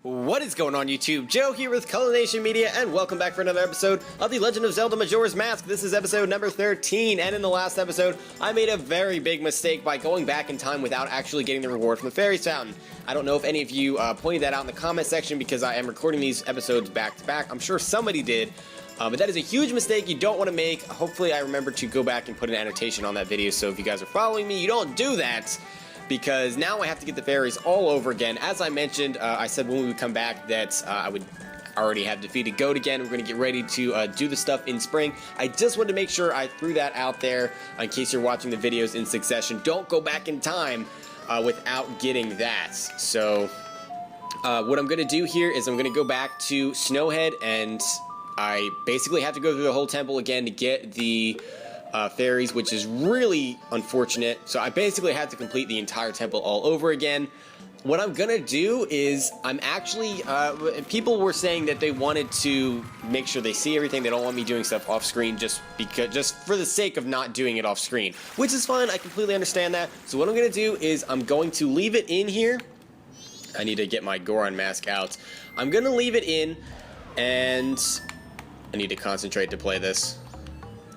What is going on YouTube? Joe here with Culination Media, and welcome back for another episode of the Legend of Zelda Majora's Mask. This is episode number 13, and in the last episode, I made a very big mistake by going back in time without actually getting the reward from the Fairies Fountain. I don't know if any of you pointed that out in the comment section because I am recording these episodes back to back. I'm sure somebody did, but that is a huge mistake you don't want to make. Hopefully I remember to go back and put an annotation on that video, so if you guys are following me, you don't do that. Because now I have to get the fairies all over again. As I mentioned, I said when we would come back that I would already have defeated Goat again. We're going to get ready to do the stuff in spring. I just wanted to make sure I threw that out there in case you're watching the videos in succession. Don't go back in time without getting that. So what I'm going to do here is I'm going to go back to Snowhead, and I basically have to go through the whole temple again to get the fairies, which is really unfortunate. So I basically had to complete the entire temple all over again. What I'm gonna do is I'm actually people were saying that they wanted to make sure they see everything. They don't want me doing stuff off screen just for the sake of not doing it off screen, which is fine. I completely understand that. So what I'm gonna do is I'm going to leave it in here. I need to get my Goron mask out. I'm gonna leave it in, and I need to concentrate to play this.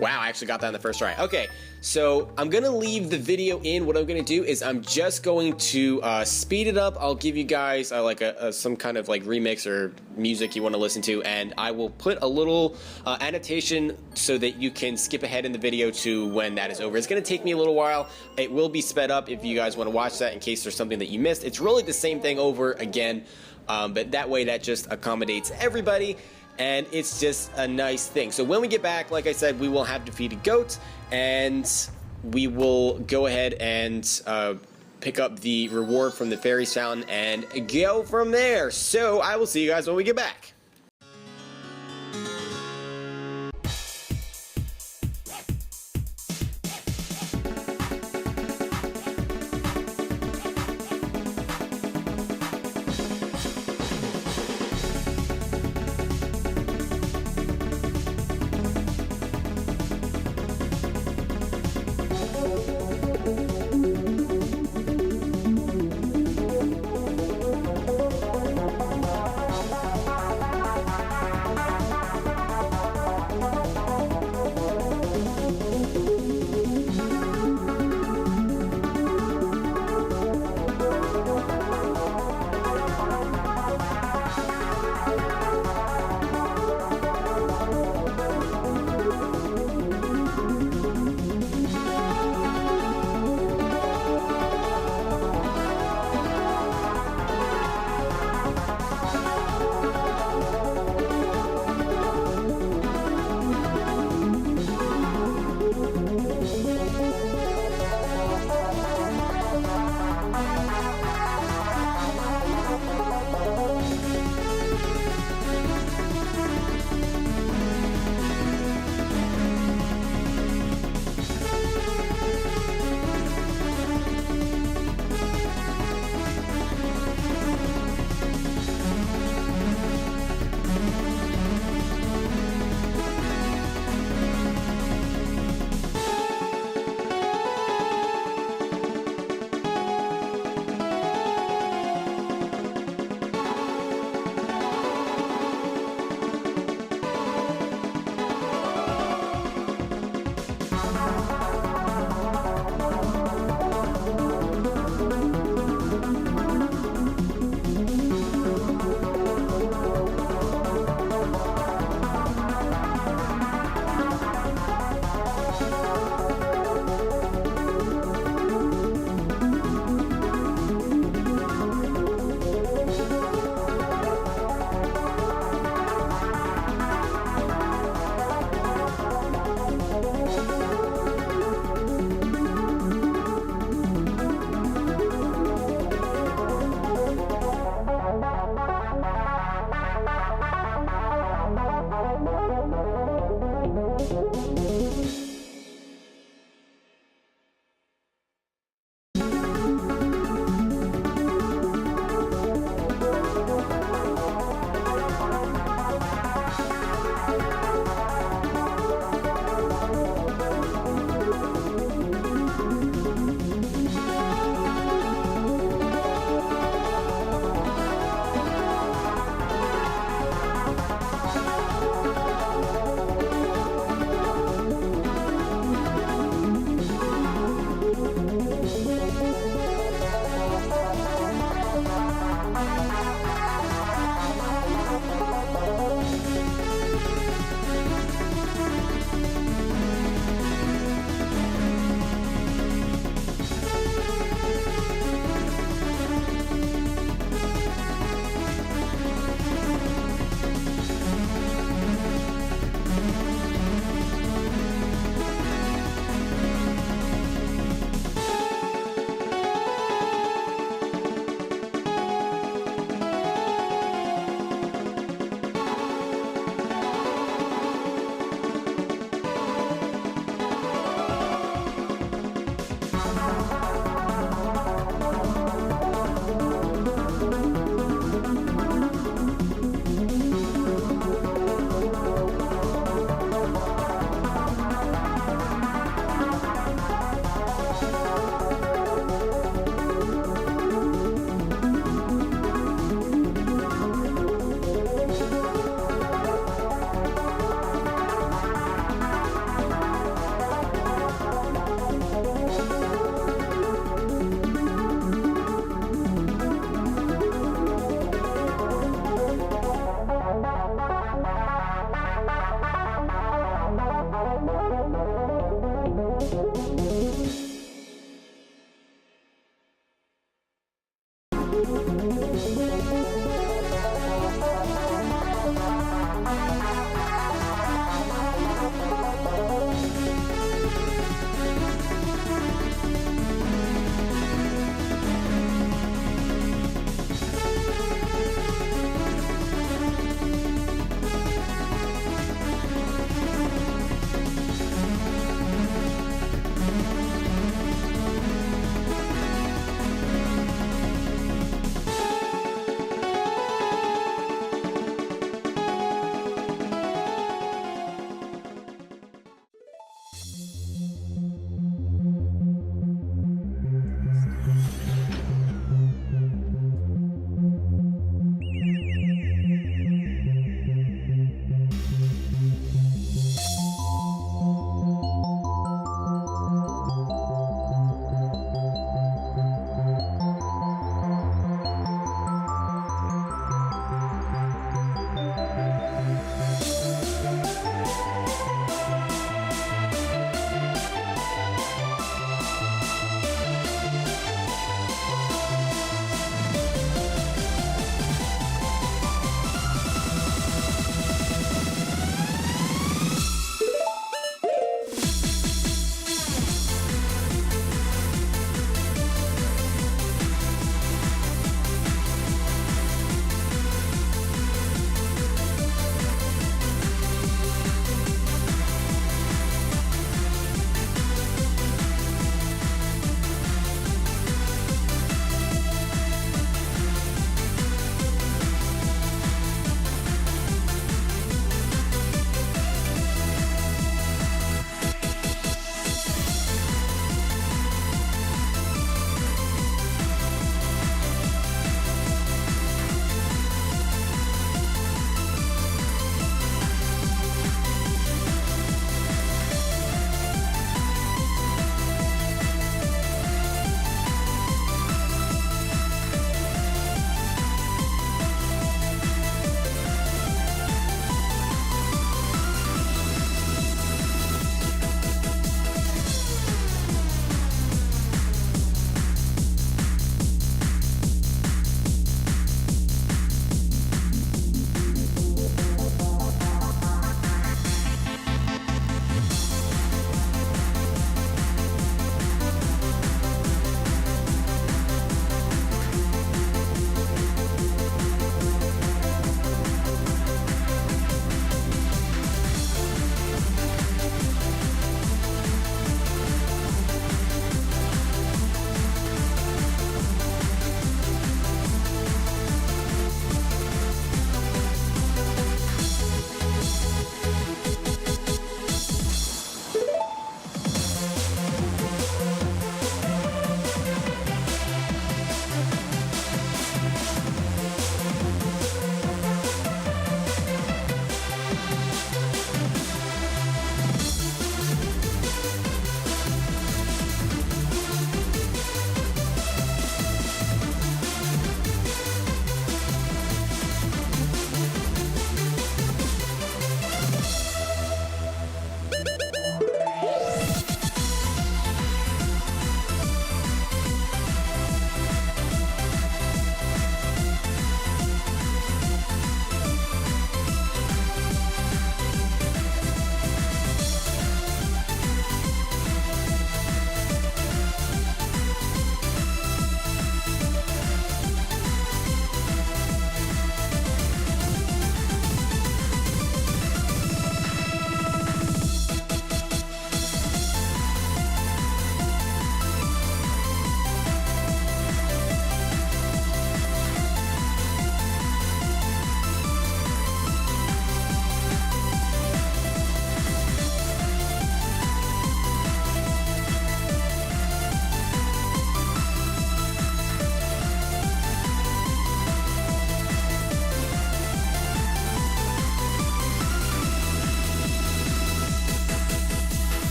Wow, I actually got that in the first try. Okay, so I'm gonna leave the video in. What I'm gonna do is I'm just going to speed it up. I'll give you guys like some kind of like remix or music you want to listen to, and I will put a little annotation so that you can skip ahead in the video to when that is over. It's gonna take me a little while. It will be sped up if you guys want to watch that in case there's something that you missed. It's really the same thing over again, but that way that just accommodates everybody. And it's just a nice thing. So when we get back, like I said, we will have defeated Goat, and we will go ahead and pick up the reward from the Fairies Fountain and go from there. So I will see you guys when we get back.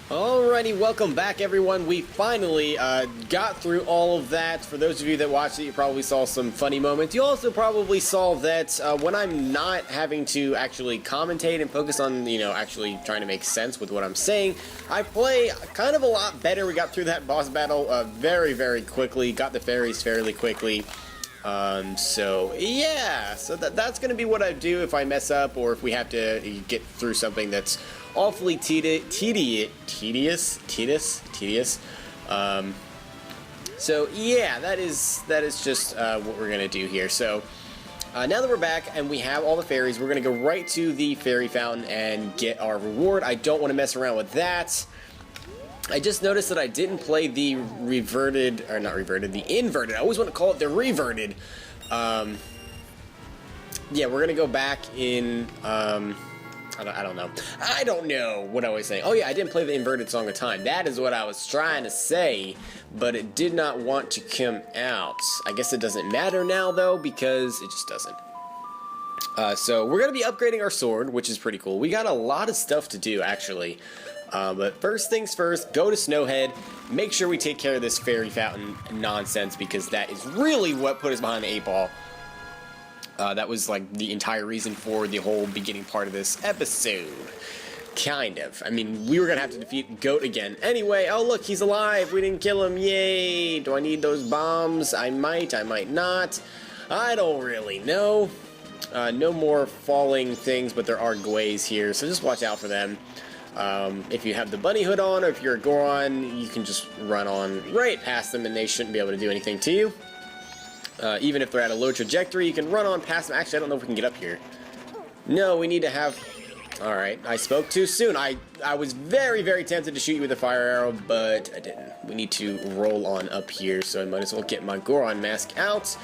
Alrighty, welcome back everyone. We finally got through all of that. For those of you that watched it, you probably saw some funny moments. You also probably saw that when I'm not having to actually commentate and focus on, actually trying to make sense with what I'm saying, I play kind of a lot better. We got through that boss battle very, very quickly, got the fairies fairly quickly. So that's going to be what I do if I mess up or if we have to get through something that's awfully tedious. So yeah, that is just what we're gonna do here. So now that we're back and we have all the fairies, we're gonna go right to the fairy fountain and get our reward. I don't want to mess around with that. I just noticed that I didn't play the inverted. I always want to call it the reverted. Yeah, we're gonna go back in. I don't know. I don't know what I was saying. Oh yeah, I didn't play the inverted Song of Time. That is what I was trying to say, but it did not want to come out. I guess it doesn't matter now though, because it just doesn't. So we're going to be upgrading our sword, which is pretty cool. We got a lot of stuff to do actually. But first things first, go to Snowhead, make sure we take care of this fairy fountain nonsense, because that is really what put us behind the 8-ball. That was like the entire reason for the whole beginning part of this episode. Kind of. I mean, we were going to have to defeat Goat again. Anyway, oh look, he's alive. We didn't kill him. Yay. Do I need those bombs? I might not. I don't really know. No more falling things, but there are gways here, so just watch out for them. If you have the bunny hood on, or if you're a Goron, you can just run on right past them and they shouldn't be able to do anything to you. Even if they're at a low trajectory, you can run on past them. Actually, I don't know if we can get up here. No, we need to have... Alright, I spoke too soon. I was very, very tempted to shoot you with a fire arrow, but I didn't. We need to roll on up here, so I might as well get my Goron mask out.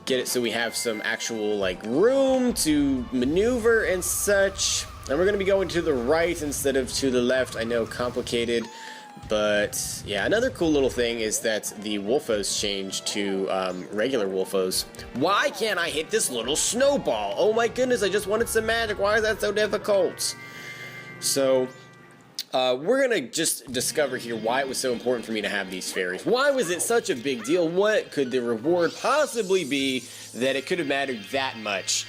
Get it so we have some actual, like, room to maneuver and such. And we're going to be going to the right instead of to the left. I know, complicated. But, yeah, another cool little thing is that the Wolfos changed to regular Wolfos. Why can't I hit this little snowball? Oh my goodness, I just wanted some magic. Why is that so difficult? So, we're going to just discover here why it was so important for me to have these fairies. Why was it such a big deal? What could the reward possibly be that it could have mattered that much?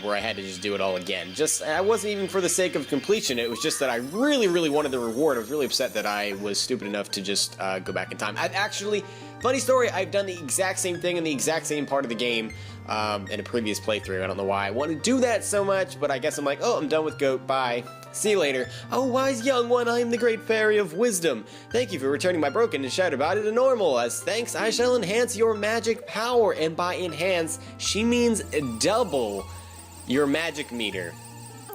Where I had to just do it all again. I wasn't even for the sake of completion, it was just that I really, really wanted the reward. I was really upset that I was stupid enough to just go back in time. Actually, funny story, I've done the exact same thing in the exact same part of the game in a previous playthrough. I don't know why I want to do that so much, but I guess I'm like, oh, I'm done with Goat, bye. See you later. Oh, wise young one, I am the great fairy of wisdom. Thank you for returning my broken and shattered body to normal. As thanks, I shall enhance your magic power. And by enhance, she means double your magic meter.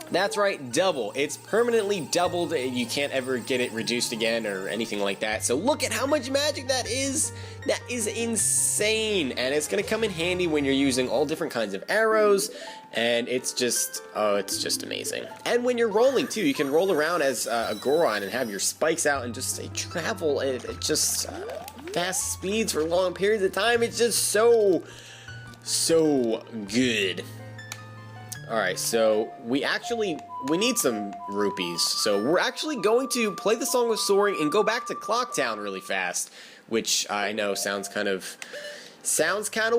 That's right, double. It's permanently doubled. You can't ever get it reduced again or anything like that. So look at how much magic that is. That is insane. And it's going to come in handy when you're using all different kinds of arrows. And it's just, oh, it's just amazing. And when you're rolling too, you can roll around as a Goron and have your spikes out and just travel at just fast speeds for long periods of time. It's just so good. Alright, so we need some rupees. So we're actually going to play the Song of Soaring and go back to Clocktown really fast, which I know sounds kind of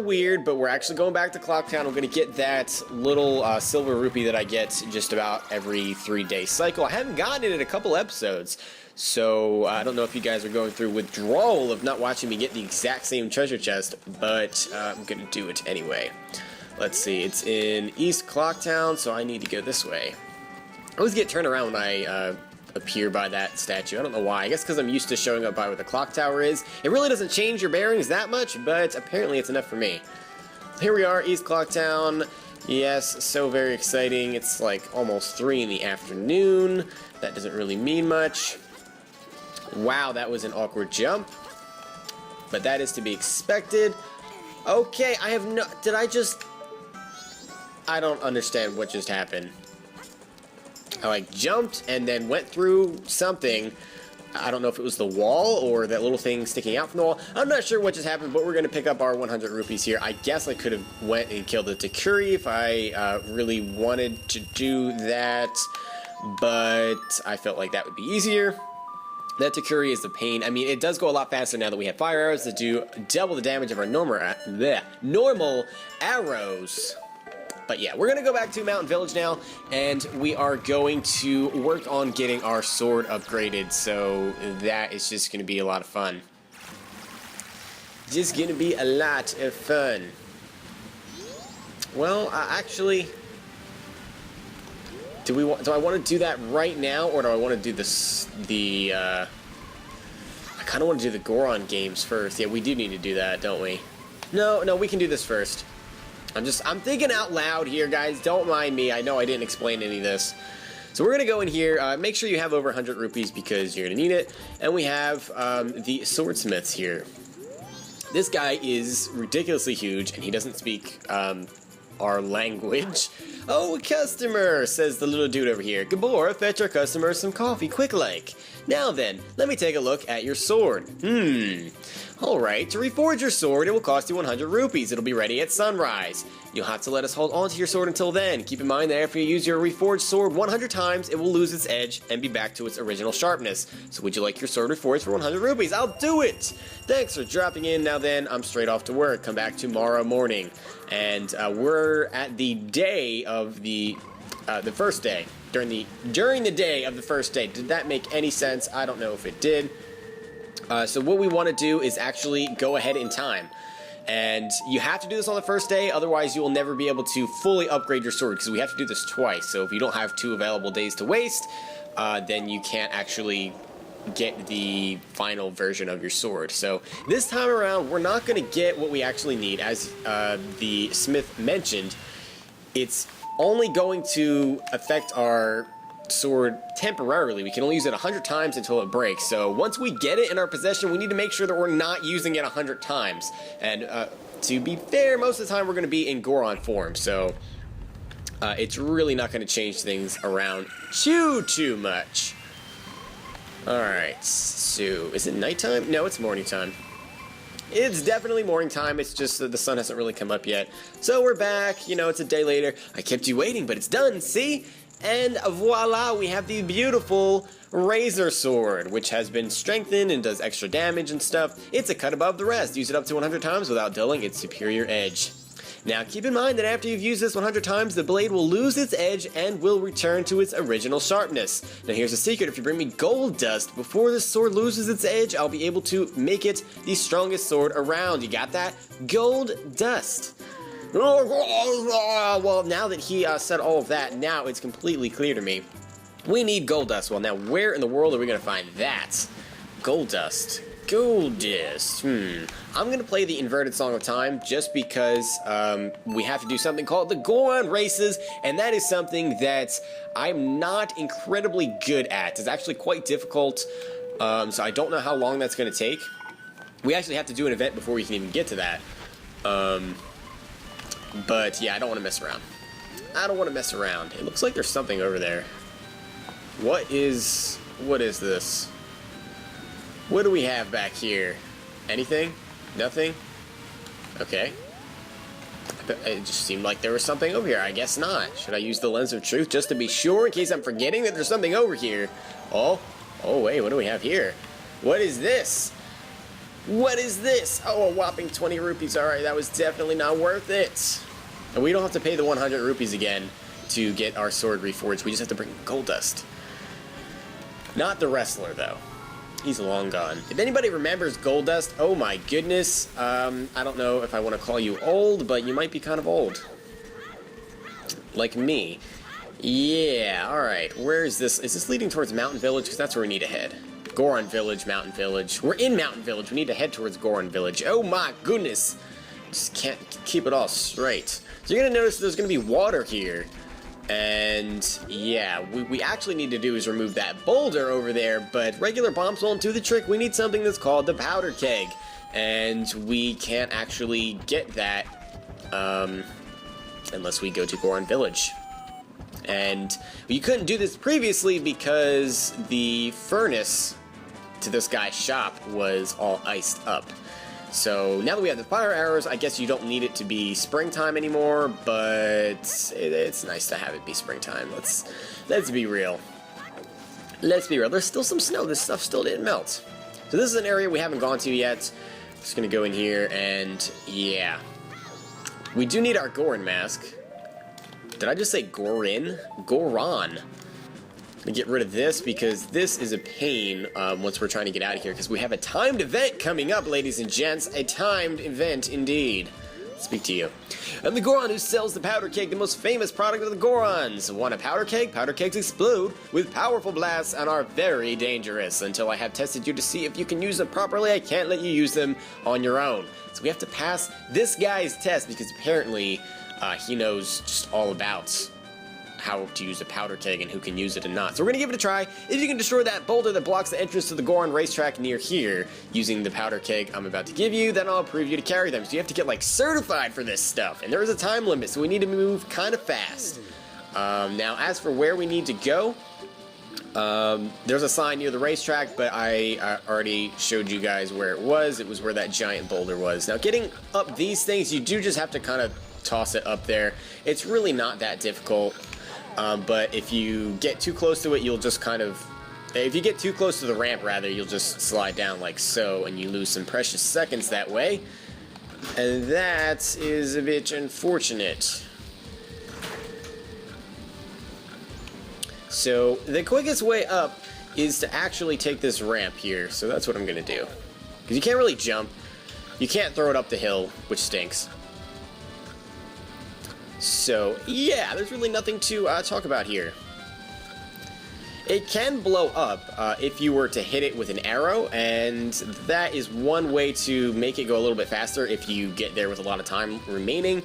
weird, but we're actually going back to Clocktown. We're going to get that little silver rupee that I get just about every 3-day cycle. I haven't gotten it in a couple episodes, so I don't know if you guys are going through withdrawal of not watching me get the exact same treasure chest, but I'm going to do it anyway. Let's see, it's in East Clocktown, so I need to go this way. I always get turned around when I appear by that statue. I don't know why. I guess because I'm used to showing up by where the clock tower is. It really doesn't change your bearings that much, but apparently it's enough for me. Here we are, East Clocktown. Yes, so very exciting. It's like almost 3 in the afternoon. That doesn't really mean much. Wow, that was an awkward jump. But that is to be expected. Okay, I don't understand what just happened. I like jumped and then went through something. I don't know if it was the wall or that little thing sticking out from the wall. I'm not sure what just happened, but we're going to pick up our 100 rupees here. I guess I could have went and killed the Takuri if I really wanted to do that. but I felt like that would be easier. That Takuri is the pain. I mean, it does go a lot faster now that we have fire arrows that do double the damage of our normal arrows. But yeah, we're going to go back to Mountain Village now, and we are going to work on getting our sword upgraded, so that is just going to be a lot of fun. Just going to be a lot of fun. Well, actually, do I want to do that right now, or do I want to do I kind of want to do the Goron games first. Yeah, we do need to do that, don't we? No, we can do this first. I'm thinking out loud here, guys. Don't mind me. I know I didn't explain any of this. So we're going to go in here. Make sure you have over 100 rupees because you're going to need it. And we have the swordsmiths here. This guy is ridiculously huge, and he doesn't speak our language. Oh, a customer, says the little dude over here. Gabor, fetch our customer some coffee, quick like. Now then, let me take a look at your sword. Alright, to reforge your sword, it will cost you 100 rupees. It'll be ready at sunrise. You'll have to let us hold on to your sword until then. Keep in mind that after you use your reforged sword 100 times, it will lose its edge and be back to its original sharpness. So would you like your sword reforged for 100 rupees? I'll do it! Thanks for dropping in. Now then, I'm straight off to work. Come back tomorrow morning. And we're at the day of the first day. During the day of the first day. Did that make any sense? I don't know if it did. So what we want to do is actually go ahead in time. And you have to do this on the first day, otherwise you will never be able to fully upgrade your sword, because we have to do this twice. So if you don't have 2 available days to waste, then you can't actually get the final version of your sword. So this time around, we're not going to get what we actually need. As the smith mentioned, it's only going to affect our sword temporarily. We can only use it 100 times until it breaks. So once we get it in our possession, we need to make sure that we're not using it 100 times. And to be fair, most of the time we're going to be in Goron form. So it's really not going to change things around too much. Alright, so is it nighttime? No, it's morning time. It's definitely morning time, it's just that the sun hasn't really come up yet. So we're back, you know, it's a day later. I kept you waiting, but it's done, see? And voila, we have the beautiful Razor Sword, which has been strengthened and does extra damage and stuff. It's a cut above the rest. Use it up to 100 times without dulling its superior edge. Now keep in mind that after you've used this 100 times, the blade will lose its edge and will return to its original sharpness. Now here's a secret: if you bring me gold dust before this sword loses its edge, I'll be able to make it the strongest sword around. You got that? Gold dust. Well, now that he said all of that, now it's completely clear to me. We need gold dust. Well, now where in the world are we going to find that? Gold dust. Gold dust. I'm going to play the inverted Song of Time just because we have to do something called the Goron races, and that is something that I'm not incredibly good at. It's actually quite difficult, so I don't know how long that's going to take. We actually have to do an event before we can even get to that. But yeah, I don't want to mess around. I don't want to mess around. It looks like there's something over there. What is this? What do we have back here? Anything? Nothing? Okay. It just seemed like there was something over here. I guess not. Should I use the lens of truth just to be sure in case I'm forgetting that there's something over here? Oh wait, what do we have here? What is this? What is this? Oh, a whopping 20 rupees. Alright, that was definitely not worth it. And we don't have to pay the 100 rupees again to get our sword reforged. We just have to bring gold dust. Not the wrestler, though. He's long gone. If anybody remembers gold dust, oh my goodness. I don't know if I want to call you old, but you might be kind of old. Like me. Yeah, alright. Where is this? Is this leading towards Mountain Village? Because that's where we need to head. Goron Village, Mountain Village. We're in Mountain Village. We need to head towards Goron Village. Oh my goodness. Just can't keep it all straight. So you're going to notice there's going to be water here. And yeah, we actually need to do is remove that boulder over there, but regular bombs won't do the trick. We need something that's called the Powder Keg. And we can't actually get that unless we go to Goron Village. And you couldn't do this previously because the furnace to this guy's shop was all iced up. So now that we have the fire arrows, I guess you don't need it to be springtime anymore, but it's nice to have it be springtime. Let's be real. let's be real, there's still some snow. This stuff still didn't melt. So this is an area we haven't gone to yet. Just gonna go in here and yeah. We do need our Goron mask. Did I just say Goron? Goron. I'm gonna get rid of this because this is a pain once we're trying to get out of here because we have a timed event coming up, ladies and gents. A timed event indeed. Speak to you. I'm the Goron who sells the Powder Keg, the most famous product of the Gorons. Want a Powder Keg? Powder Kegs explode with powerful blasts and are very dangerous. Until I have tested you to see if you can use them properly, I can't let you use them on your own. So we have to pass this guy's test because apparently he knows just all about how to use a Powder Keg and who can use it and not. So we're going to give it a try. If you can destroy that boulder that blocks the entrance to the Goron racetrack near here using the Powder Keg I'm about to give you, then I'll approve you to carry them. So you have to get like certified for this stuff. And there is a time limit, so we need to move kind of fast. Now as for where we need to go, there's a sign near the racetrack, but I already showed you guys where it was. It was where that giant boulder was. Now getting up these things, you do just have to kind of toss it up there. It's really not that difficult. But if you get too close to it, you'll just kind of... If you get too close to the ramp, rather, you'll just slide down like so, and you lose some precious seconds that way. And that is a bit unfortunate. So, the quickest way up is to actually take this ramp here. So that's what I'm going to do. Because you can't really jump. You can't throw it up the hill, which stinks. So, yeah, there's really nothing to talk about here. It can blow up if you were to hit it with an arrow, and that is one way to make it go a little bit faster if you get there with a lot of time remaining.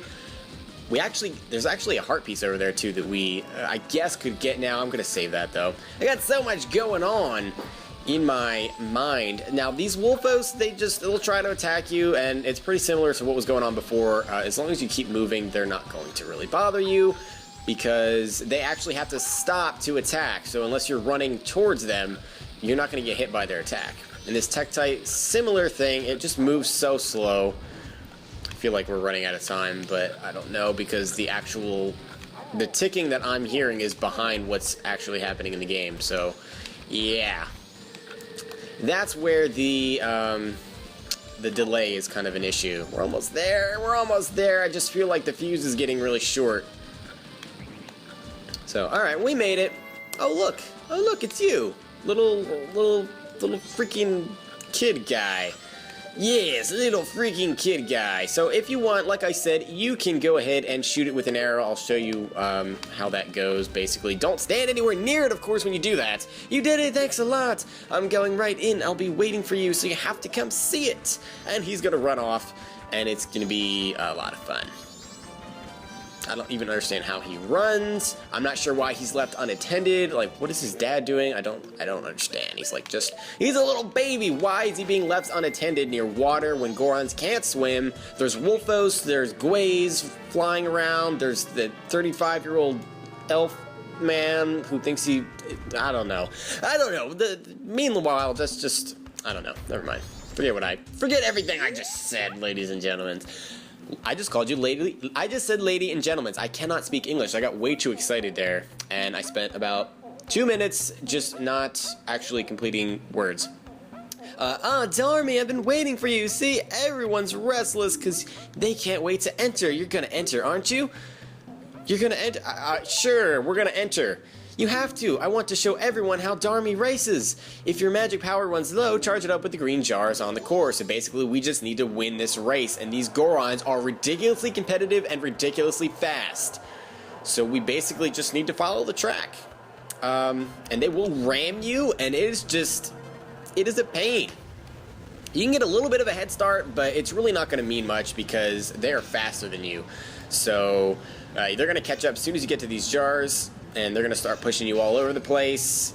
There's actually a heart piece over there too that we, I guess, could get now. I'm going to save that though. I got so much going on in my mind. Now these Wolfos, they'll try to attack you, and it's pretty similar to what was going on before. As long as you keep moving, they're not going to really bother you because they actually have to stop to attack. So unless you're running towards them, you're not going to get hit by their attack. And this Tektite, similar thing, it just moves so slow. I feel like we're running out of time, but I don't know because the ticking that I'm hearing is behind what's actually happening in the game. So yeah. That's where the delay is kind of an issue. We're almost there. We're almost there. I just feel like the fuse is getting really short. So, all right, we made it. Oh look! Oh look! It's you, little freaking kid guy. Yes, little freaking kid guy. So if you want, like I said, you can go ahead and shoot it with an arrow. I'll show you how that goes, basically. Don't stand anywhere near it, of course, when you do that. You did it, thanks a lot. I'm going right in. I'll be waiting for you, so you have to come see it. And he's going to run off, and it's going to be a lot of fun. I don't even understand how he runs. I'm not sure why he's left unattended. Like, what is his dad doing? I don't understand. He's like he's a little baby. Why is he being left unattended near water when Gorons can't swim? There's Wolfos, there's Gways flying around, there's the 35-year-old elf man who thinks I don't know. Meanwhile, that's just, I don't know. Never mind. Forget everything I just said, ladies and gentlemen. I just called you lady. I just said lady and gentlemen. I cannot speak English. I got way too excited there, and I spent about 2 minutes just not actually completing words. Darmy, I've been waiting for you. See, everyone's restless because they can't wait to enter. You're gonna enter, aren't you? You're gonna enter? Sure, we're gonna enter. You have to. I want to show everyone how Darmy races. If your magic power runs low, charge it up with the green jars on the course. So basically, we just need to win this race. And these Gorons are ridiculously competitive and ridiculously fast. So we basically just need to follow the track. And they will ram you, and it is a pain. You can get a little bit of a head start, but it's really not going to mean much because they are faster than you. So they're going to catch up as soon as you get to these jars. And they're going to start pushing you all over the place.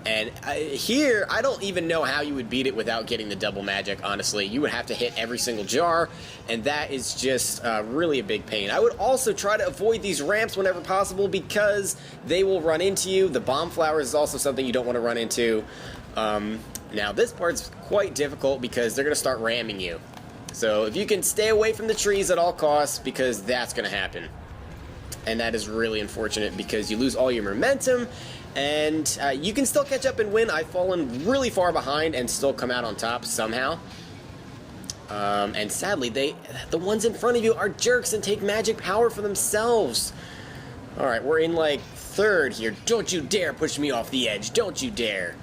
And here, I don't even know how you would beat it without getting the double magic, honestly. You would have to hit every single jar, and that is just really a big pain. I would also try to avoid these ramps whenever possible because they will run into you. The bomb flowers is also something you don't want to run into. Now, this part's quite difficult because they're going to start ramming you. So if you can stay away from the trees at all costs, because that's going to happen. And that is really unfortunate because you lose all your momentum, And you can still catch up and win. I've fallen really far behind and still come out on top somehow. And sadly, the ones in front of you are jerks and take magic power for themselves. Alright, we're in like third here. Don't you dare push me off the edge. Don't you dare.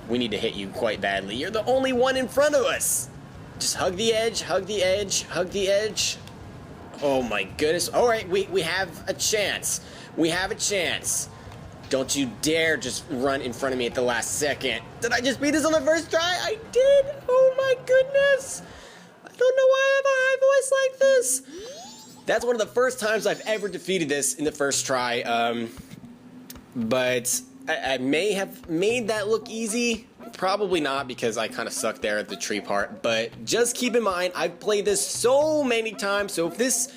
We need to hit you quite badly. You're the only one in front of us. Just hug the edge, hug the edge, hug the edge. Oh my goodness. Alright, we have a chance. We have a chance. Don't you dare just run in front of me at the last second. Did I just beat this on the first try? I did. Oh my goodness. I don't know why I have a high voice like this. That's one of the first times I've ever defeated this in the first try. But I may have made that look easy. Probably not, because I kind of sucked there at the tree part. But just keep in mind, I've played this so many times. So if this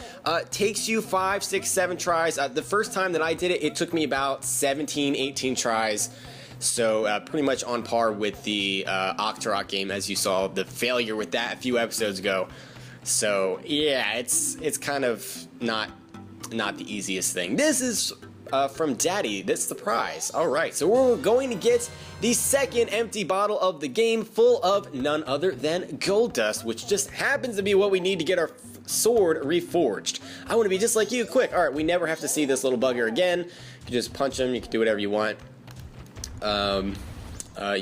takes you 5, 6, 7 tries, the first time that I did it, it took me about 17, 18 tries. So pretty much on par with the Octorok game, as you saw the failure with that a few episodes ago. So yeah, it's kind of not the easiest thing. This is from Daddy. That's the prize. Alright, so we're going to get the second empty bottle of the game, full of none other than gold dust, which just happens to be what we need to get our sword reforged. I want to be just like you, quick. Alright, we never have to see this little bugger again. You just punch him, you can do whatever you want.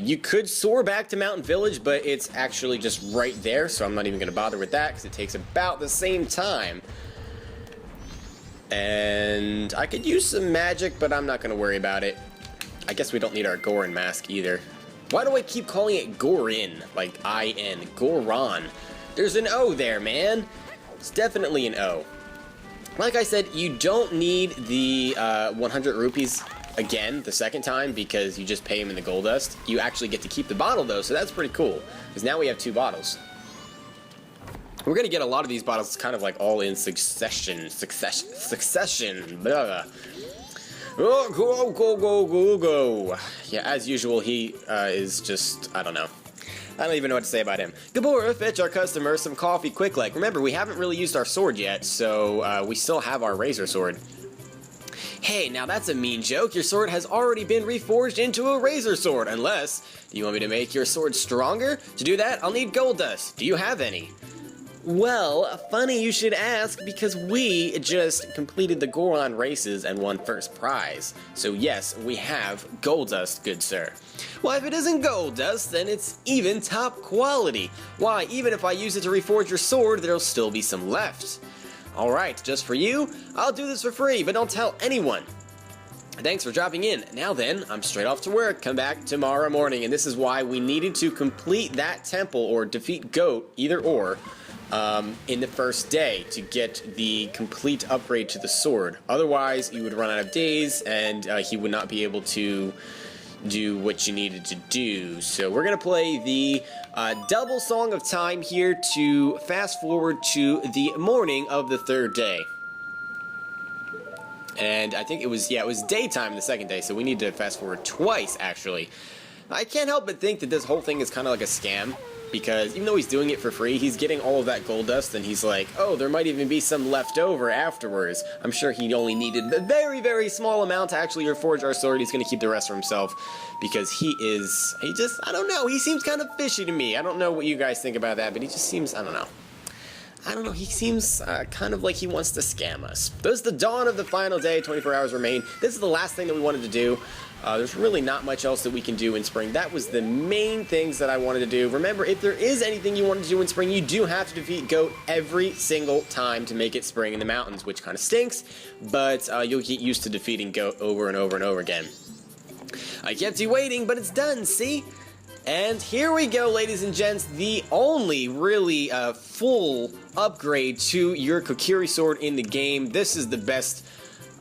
You could soar back to Mountain Village, but it's actually just right there, so I'm not even going to bother with that, because it takes about the same time. And I could use some magic, but I'm not going to worry about it. I guess we don't need our Goron mask either. Why do I keep calling it Gorin? Like I-N. Goron. There's an O there, man. It's definitely an O. Like I said, you don't need the 100 rupees again the second time, because you just pay him in the gold dust. You actually get to keep the bottle, though, so that's pretty cool. Because now we have 2 bottles. We're gonna get a lot of these bottles kind of like all in succession. Blah. Oh, go. Yeah, as usual, he is just, I don't know. I don't even know what to say about him. Gabora, fetch our customer some coffee quick like. Remember, we haven't really used our sword yet, so we still have our razor sword. Hey, now that's a mean joke. Your sword has already been reforged into a razor sword, unless you want me to make your sword stronger? To do that, I'll need gold dust. Do you have any? Well, funny you should ask, because we just completed the Goron races and won first prize. So yes, we have gold dust, good sir. Well, if it isn't gold dust, then it's even top quality. Why, even if I use it to reforge your sword, there'll still be some left. Alright, just for you, I'll do this for free, but don't tell anyone. Thanks for dropping in. Now then, I'm straight off to work. Come back tomorrow morning, and this is why we needed to complete that temple or defeat Goat, either or, in the first day to get the complete upgrade to the sword. Otherwise, you would run out of days, and he would not be able to do what you needed to do. So we're going to play the double Song of Time here to fast forward to the morning of the third day. And I think it was daytime the second day, so we need to fast forward twice, actually. I can't help but think that this whole thing is kind of like a scam, because even though he's doing it for free, he's getting all of that gold dust, and he's like, oh, there might even be some left over afterwards. I'm sure he only needed a very, very small amount to actually reforge our sword. He's going to keep the rest for himself, because I don't know, he seems kind of fishy to me. I don't know what you guys think about that, but he just seems, I don't know, he seems kind of like he wants to scam us. This is the dawn of the final day, 24 hours remain. This is the last thing that we wanted to do. There's really not much else that we can do in spring. That was the main things that I wanted to do. Remember, if there is anything you want to do in spring, you do have to defeat Goat every single time to make it spring in the mountains, which kind of stinks, but you'll get used to defeating Goat over and over and over again. I kept you waiting, but it's done, see? And here we go, ladies and gents, the only really full upgrade to your Kokiri sword in the game. This is the best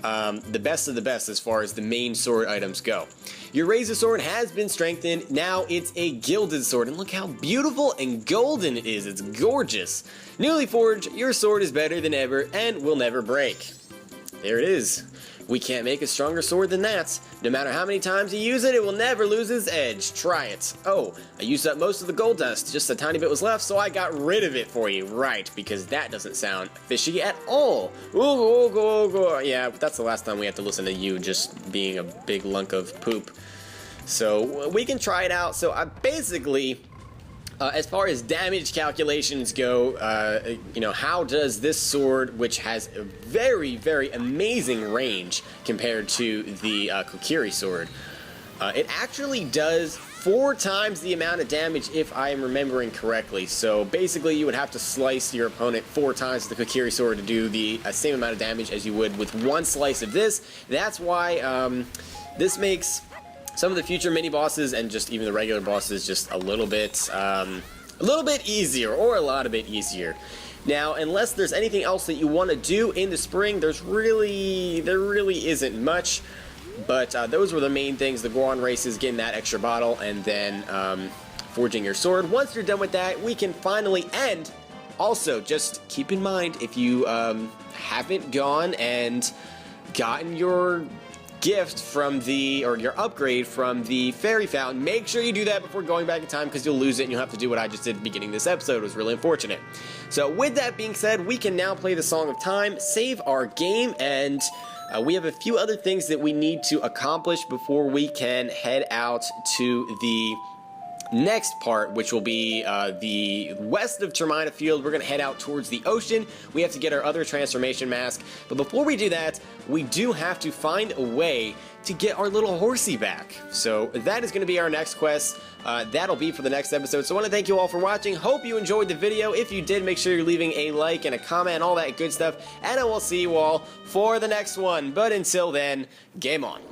of the best as far as the main sword items go. Your razor sword has been strengthened. Now it's a gilded sword, and look how beautiful and golden it is. It's gorgeous. Newly forged, your sword is better than ever and will never break. There it is. We can't make a stronger sword than that. No matter how many times you use it, it will never lose its edge. Try it. Oh, I used up most of the gold dust. Just a tiny bit was left, so I got rid of it for you. Right, because that doesn't sound fishy at all. Yeah, that's the last time we have to listen to you just being a big lunk of poop. So we can try it out. So basically, as far as damage calculations go, how does this sword, which has a very, very amazing range compared to the Kokiri sword, it actually does 4 times the amount of damage if I am remembering correctly. So basically you would have to slice your opponent 4 times with the Kokiri sword to do the same amount of damage as you would with 1 slice of this. That's why this makes some of the future mini bosses and just even the regular bosses just a little bit easier, or a lot of bit easier. Now, unless there's anything else that you want to do in the spring, there really isn't much. But those were the main things: the Goron races, getting that extra bottle, and then forging your sword. Once you're done with that, we can finally end. Also, just keep in mind, if you haven't gone and gotten your gift from or your upgrade from the fairy fountain, make sure you do that before going back in time, because you'll lose it and you'll have to do what I just did at the beginning of this episode. It was really unfortunate. So with that being said, we can now play the Song of Time, save our game, and we have a few other things that we need to accomplish before we can head out to the next part, which will be the west of Termina Field. We're going to head out towards the ocean. We have to get our other transformation mask, but before we do that, we do have to find a way to get our little horsey back. So that is going to be our next quest. That'll be for the next episode. So I want to thank you all for watching. Hope you enjoyed the video. If you did, make sure you're leaving a like and a comment and all that good stuff, and I will see you all for the next one. But until then, game on.